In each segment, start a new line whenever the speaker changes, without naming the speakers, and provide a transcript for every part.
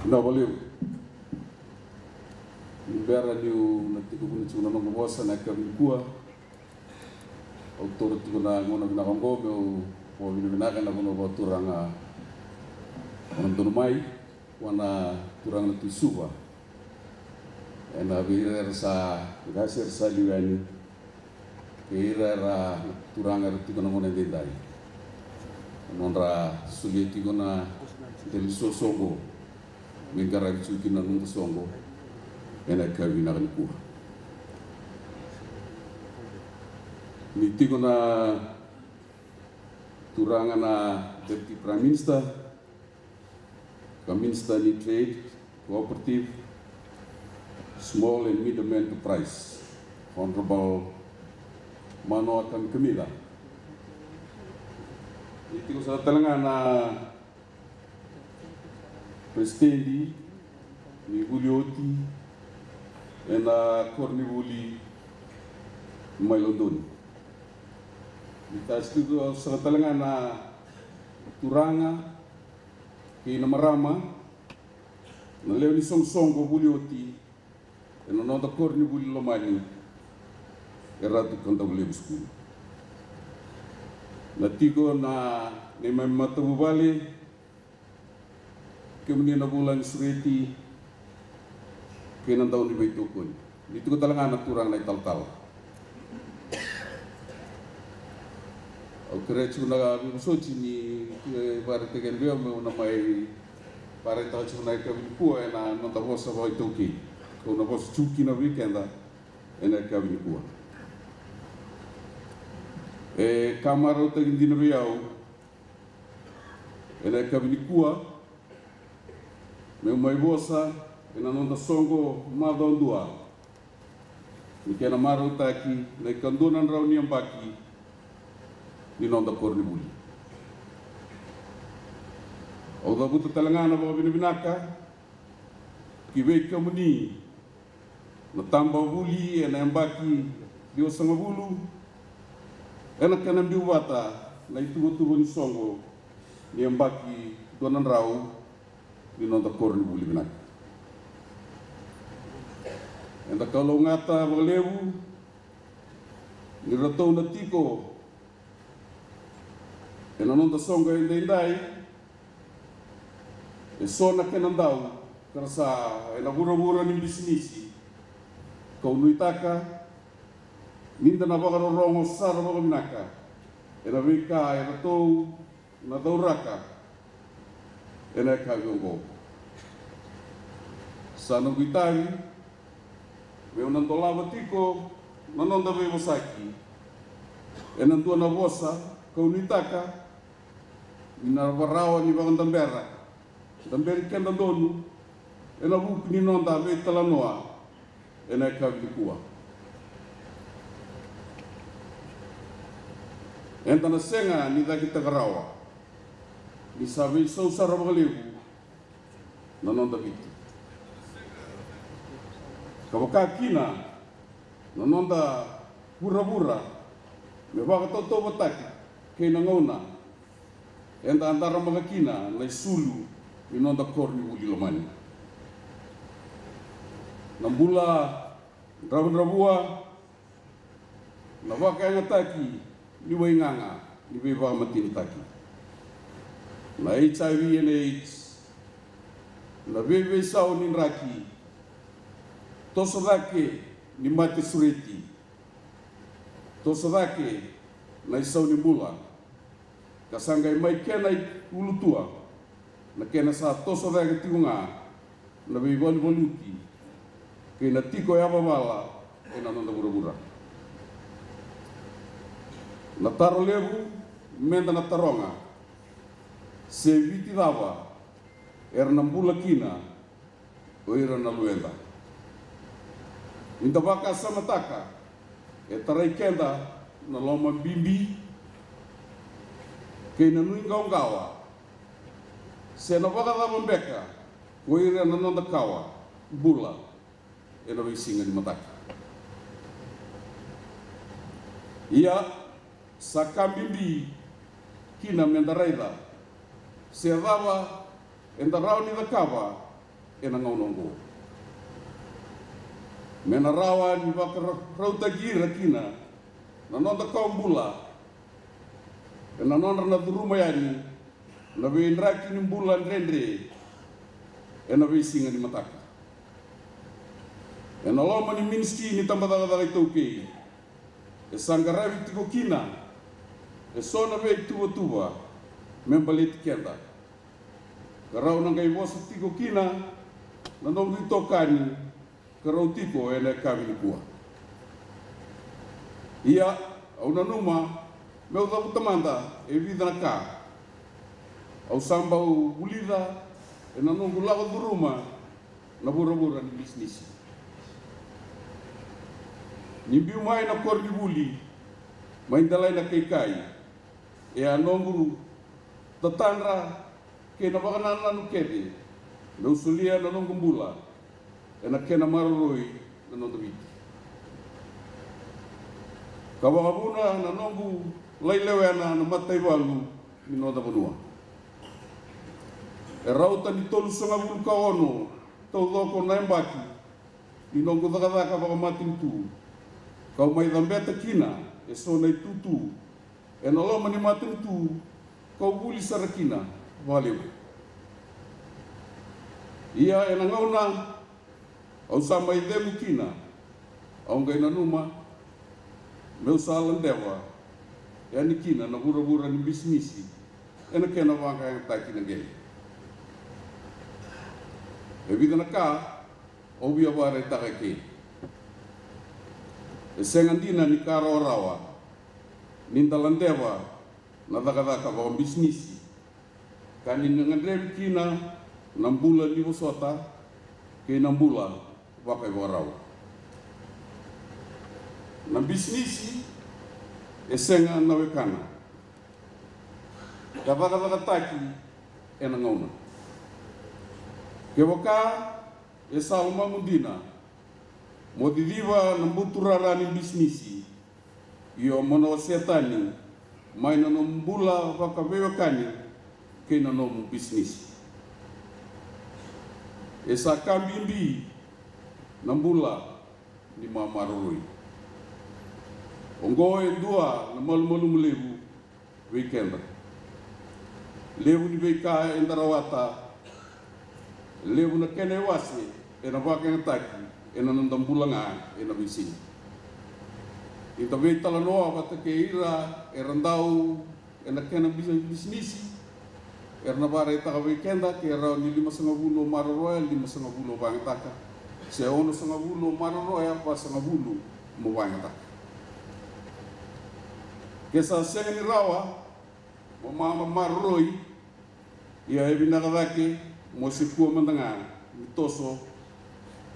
Na valeu. Libera niu na tiku kuni tuna nongo bosa na kua. Autor tiku na ngona bina kongo meu po bina bina na kono bo turanga. Ono mai wana turanga tisuwa. Ena bira sa gasir sa liwani. Kira turanga tiku na ngona dendai. Nondra sulit tiku na del sosongo. Mengara bicuki na nungu songo ena kawi na kanipua ni tigo na turanga na Deputy Prime Minister Minister ni Trade Cooperative Small and Medium Enterprise Honorable Manoa Kamila ni tigo sa talanga na Presidente ni Bulioti ena Cornibuli mai London. Kita setuju sa talanga na turanga kina marama na leo ni song-songo Bulioti ena nota Cornibuli lomani eratu kanta Bulioti school. Na tigo na ni matabu bali kemudian bulan sureti kenan tahun di Baitokon itu talaga anak turang na tal-tal au krechu na bisochi ni para tegen beo me una mai para ta chuna ka biku na no ta vosa Baitoki ko na vosa chuki na weekenda ena ka biku kamaro tegen dino biao ena ka biku meu mai bosa ena nonda songo madondua ni kena maru taki na kandunan raw ni ambaki ni nonda Cornibuli o da buta talangana ba binaka ki ve kamuni na tamba buli ena ambaki dio sama bulu ena kana biwata na itu ni songo ni ambaki donan raw di nonton Cornibuli benak. Enda kalau ngata balewu ni rato na tiko ena nonton songa indai sona kenandau karsa ena bura-bura ni bisnisi kau nuitaka minda na bakaro rongo sara baka binaka ena bika ena tau na tauraka ena kagiongo sana guitari veo nandola batiko nanonda veo saki ena tua na vosa kaunitaka ina barawa ni bang tamberi kenda donu ena buk ni nonda ve talanoa ena kagikua enta na senga ni da kita garawa di sabi so sarabalibu nanonda bitu kabaka kina nanonda pura-pura me baka toto bataki kena ngona enda antara mga kina na sulu inonda Cornibuli lomani nambula rabua na baka ngataki ni wainganga ni beba matin taki na HIV and AIDS na bebe sao ni raki tosodake ni mate sureti tosodake na isau ni bula kasangay mai kena ulutua na kena sa tosodake tiunga na bebe boluti kena tiko ya babala kena nonda bura-bura na taro lebu menda na taronga se viti dava era nambula kina o era na luenda inda baka samataka e tarai kenda na loma bimbi ke na nuingaungawa se na baka dava mbeka o era na nonda kawa bula e na visinga di mataka ia sakambimbi kina mendaraida se dava enda rauni da kava e na ngaunongo. Mena rawa ni waka rauta gira kina, na nonda kaumbula, e na nonda na duruma yani, na we inraki ni mbula ndrendre, e na we singa ni mataka. E na loma ni minski ni tambadaga i toukei, e sangarawi tiko kina, e sona we tua, membaliti kenda. Karau nang kai wosa tiko kina, na nongi tokani, karau tiko e na kawini kua. Ia, au nanuma, meu dapu tamanda, e vida na ka. Au sambau ulida, e na nongu lago duruma, na bura-bura ni bisnisi. Nimbiu mai na korni buli, maindalai na kai, e a nongu tatanra, ke na wakanana no kete, na usulia na nongu mbula, e na kena maroroi na nondawiti. Kawakabuna na nongu laileweana na mataiwalu ni noda vanua. E rauta ni tolu sanga bulu ka ono, tau doko na embaki, i nongu dakadaka wakamatin tu. Kau mai dambeta kina, e so na tutu, e na loma ni matin tu, kau buli sarakina, valeu. Ia e na ngauna, au sama i demu kina, au ngai na numa, meu salan dewa, e ani kina na bura-bura ni bisnisi, e na kena wanga yang taki na geli. E vida na ka, au bia wara i taka kei. E sengandina ni karo rawa, nindalan dewa, na daka-daka waka bisnisi, kani ngandrem kina, nambula ni wasota, ke nambula waka i warawa. Na bisnisi, e senga na wekana. Ka waka taki, e na ngauna. Ke waka, e sauma mundina, mo didiwa na mbuturara ni bisnisi, iyo mono setani, mai na nombula waka wewekani, ke na nomu bisnisi. E sa kambimbi, na mbula ni mamaroi. Ongo e dua na malu-malu levu weekenda. Levu ni weika e ndarawata, levu na kene wase, e na waka ngataki, e na nandambulanga, e na wisini. Ita wei talanoa wata ke ira, e randau, e na kena bisnisi, e na wara e taka weekenda, ke rao ni 5,5 mararoya, 5,5 wangataka. Se ono 5,5 mararoya, pa 5,5 mo wangataka. Kesa senga ni rawa, mo mama maroroi, ia e binakadake, mo sipua mandanga, mitoso,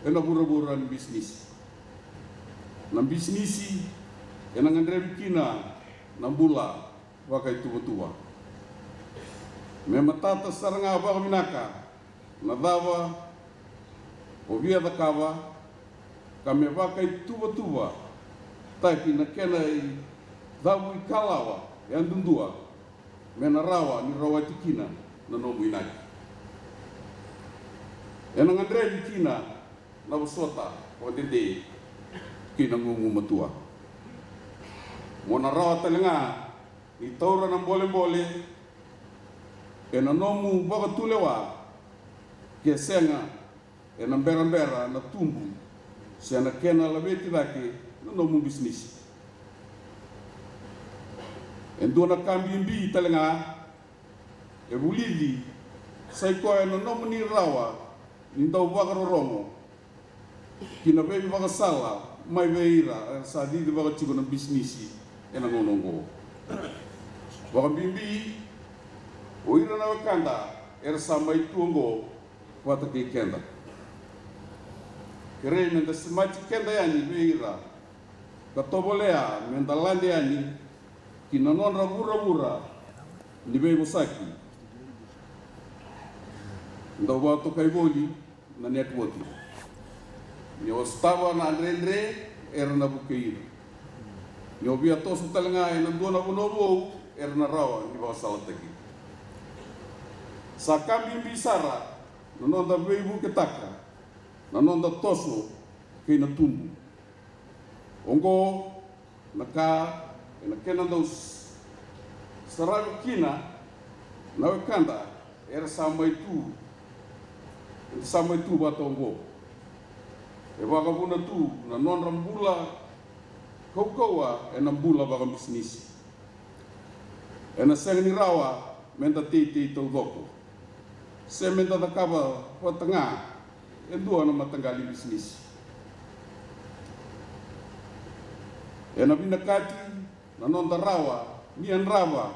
e na bura-bura ni bisnisi. Na bisnisi, e na ngandrebi kina, na mbula, waka i tuwa-tuwa. Me matata saranga waka minaka, na dawa, o via da kawa, ka me waka i tuwa-tuwa, taki na kena i dawu i kalawa, e andundua, me na rawa ni rawa tikina, na nomu inaki. E na ngandrebi kina, na wasota, o dede, kina ngungu matua. Mo na rawa talenga, i taura ng bole-bole, e na nomu waka tulewa, ke senga, e na mbera-mbera na tumbu, se na kena labeti dake, na nomu bisnisi. E dua na kambimbi talenga, e bulili, sai koe na nomu ni rawa, ni dau waka rorongo, kina bebi waka sala, mai veira, sa didi waka tiko na bisnisi, e na ngonongo. Waka bimbi, o ira na wakanda, era sa mai tuongo, wata ke kenda. Kere menda semati kenda yani veira, katobolea menda lande yani, kina nonra vura-vura, ni vei mosaki. Nda wato kai boli, na networking. Nyo stava na andre era na bukeira. Nyo via tosu talenga e na dua na bunobo era na rawa ni wa salataki. Sa kambi bisara na nonda veivu ke taka, na nonda toso ke na tumbu. Ongo na ka e na kena dos sarawi kina na wekanda era samai tu bato ongo. E wakabuna tu na non rambula kau-kaua e na bula baka bisnis. E na sengni rawa menta tei tau doko. Se menta takaba wa tengah e dua na matanggali bisnis. E na binakati na nonda rawa nian rawa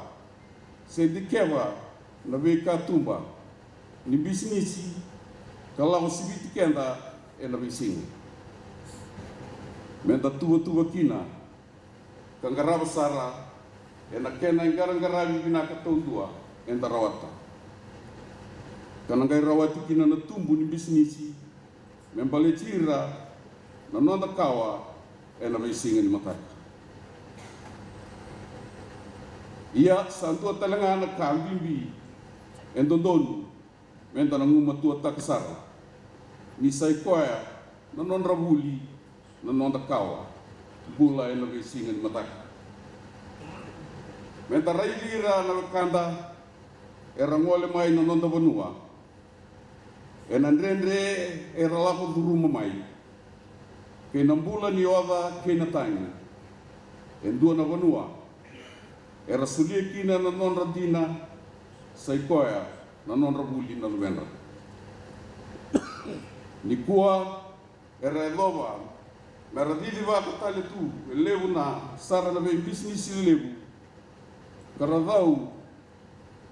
se dikewa na weka tumba ni bisnisi kalau sibiti kenda e na bising. Menta tua kina kangaraba sara e na kena inggarang-garabi binaka tau dua enta rawata. Kananggai rawati kina na tumbu ni bisnisi membale tira na nonda kawa e na bising ni mataka. Ia santua talanga na kambimbi endondonu menta na nguma tua takasara ni saikoya na non rabuli na non kawa bula ena singa ni mataka menta railira na kanda era ngole mai na non banua ena ndrendre era lako duruma mai ke na bula ni oda ke na tanga endua na banua era sulia kina na non radina saikoya na non rabuli na luenra. Ni kua era elova na radili waka tale tu elevu na sara na vei bisnis elevu karadau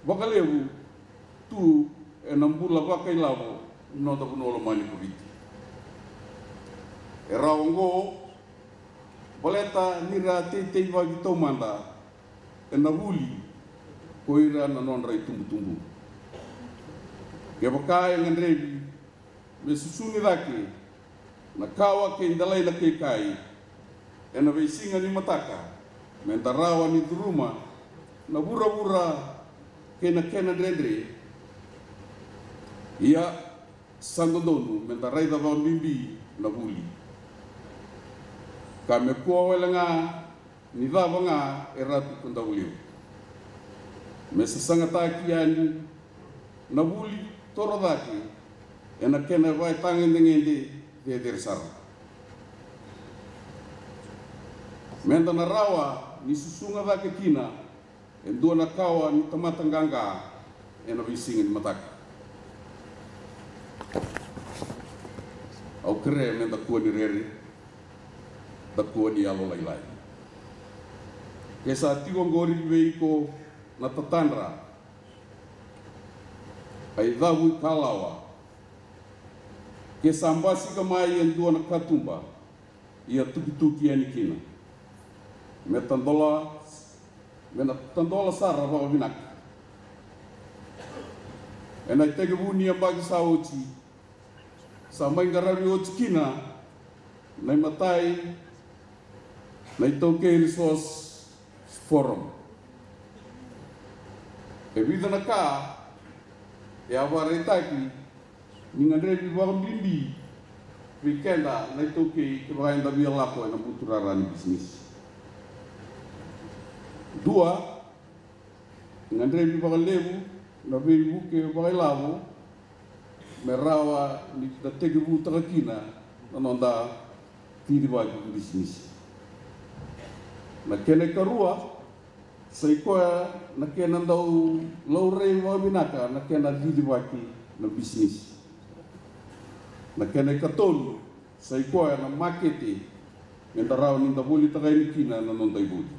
baka levu tu e nambula waka ilavo nota punola mani kubiti. Era ongo boleta nira tei wagi tau manda e na vuli koira na non rai tumbu-tumbu. Ke wakai ngandrevi me susuni dake na kawa ke indalai na ke kai e na veisinga ni mataka me rawa ni duruma na bura-bura ke na kena drendre ia sandondonu me rai da vau bimbi na vuli ka me kua welenga ni dava nga e ratu kunda uliu. Me sasanga taki ani na vuli toro daki e na kena vai tangen ngende de dersara. Menda na rawa ni susunga daki kina e dua na kawa ni tamatanganga e na visingin mataka. Au kere menda kua ni reri da kua ni alo lailai. Kesa tigo ngori veiko na tatandra ai dawu kalawa kesa ambasi kamai endua na katumba ia tuki ani kina me tandola sara va vinak ena tege buni ambagi sauti samai ngarabi otkina nai matai nai toke resource forum. E vida na ka e awaretaki ni ngandrevi wakam bimbi weekenda na toke ke vai nda via lako na buturara ni bisnis. Dua ngandrevi wakalevu na veivu ke wakalavo merawa ni da tege butakina na nonda tiri waki bisnis. Na kene karua saikoya na kena ndau laurei wa binaka na kena didibaki na bisnis. Na kene katolu saikoya na makete ngentarau ninda boli takai kina na nondai boli.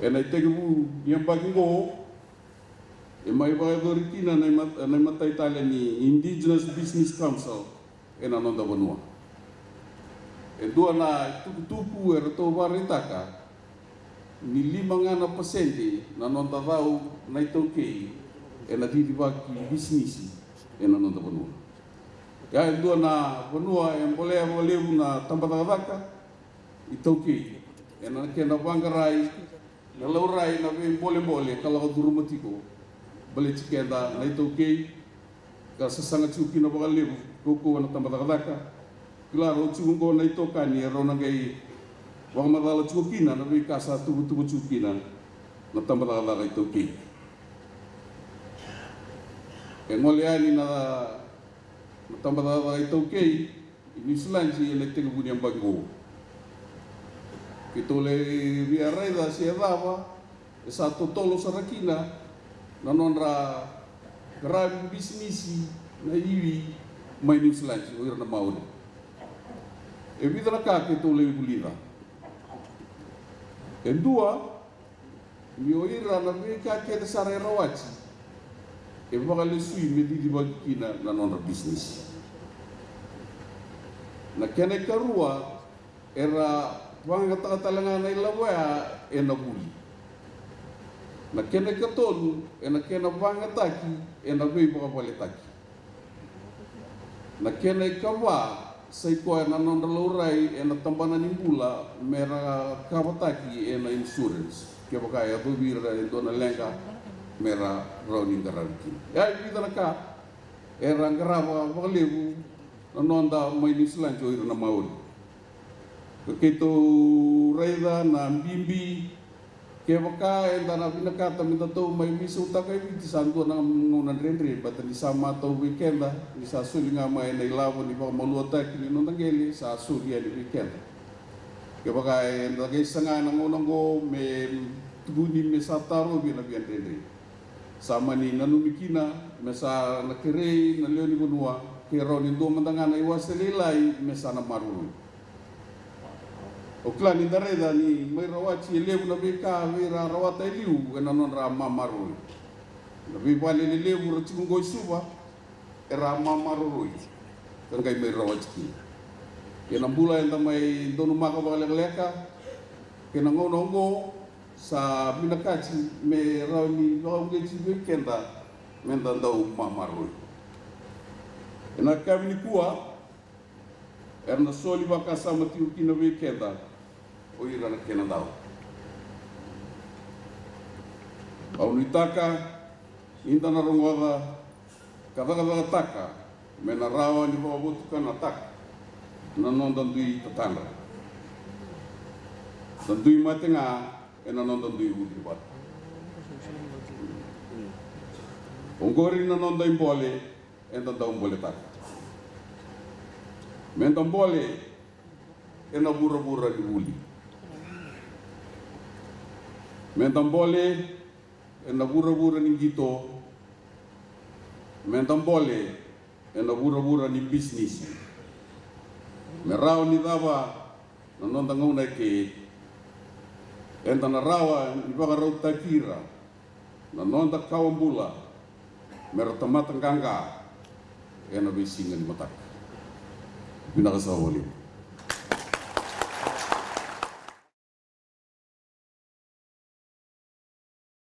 E na itegebu yang bagi ngo e mai vai doritina na mata Italia ni Indigenous Business Council e na nonda banua. E dua na tuku era tau waritaka ni 5% na nonda vau na itokei e na didibaki bisnisi e na nonda banua. Ya e dua na banua e boleh na tambatavaka itokei e na kena wangarai na laurai na boleh kalau durumatiku boleh cikenda na itokei kasasanga tsuki na baka lebu koko na tambatakataka klaro tsuko na ito kani rona gai wang madala tsukina na may kasa tubu tsukina na tambatakataka ito ki ngoliani na tambatakataka ito ki ini selanji ele tega buniang bago kitole viareda si edava satu tolo sarakina na nonra grabe bisnisi na iwi may New Zealand o na mauna e vida na kake to le bulida e dua mi oira na me kake de sare rawachi e bagale sui me di bagina na nonra business na kene karua era wanga tatalanga na ilawa e na buli na kene katonu e na kene wanga taki e na vei baka pale taki na kene kawa sai ko na nonra laurai e na tambana nimbula mera kawa taki e na insurance ke baka ya bubira e dona lenga mera rauning garanti ya vida na ka e rangrava valevu na nonda mai ni slanjo ira na mauri keto reida na bimbi ke baka e dana binakata minta to mai misu takai di santo na ngonan rendre batani sama to weekenda ni sa sulinga mai nei lavo ni ba maluata ki no nangeli sa sulia di weekend ke baka e dana sanga na ngonongo me tubuni me sataro bi na bian rendre sama ni nanumikina me sa na kere na leoni bonua ke roni do mandangana iwaselilai me sana maru o klani dareda ni mai rawachi lebu na beka vera rawata liu na non ra mamaru na bi wale le lebu ro tsungo suba era mamaru kan kai mai rawachi ke na bula enda mai donu maka wale leka ke na ngono ngo sa minakachi me rauni raunge chi weekenda menda ndau mamaru ena kamini kuwa erna soli baka sama tiu kina weekenda o ira na kena dau au nitaka inda na rongoda kada taka mena rawa ni bawa butuka na taka na non dandui tatanda dandui matenga ena non dandui ulibat ongori na non dai bole enda dau bole taka mentam bole ena bura di uli mentam bole ena bura ni gito mentam bole ena bura ni bisnis merau ni dava na nonda ngona ke enta na rawa ni baka rau takira na nonda kawambula merata matang ganga ena besingan matak pinakasawa limu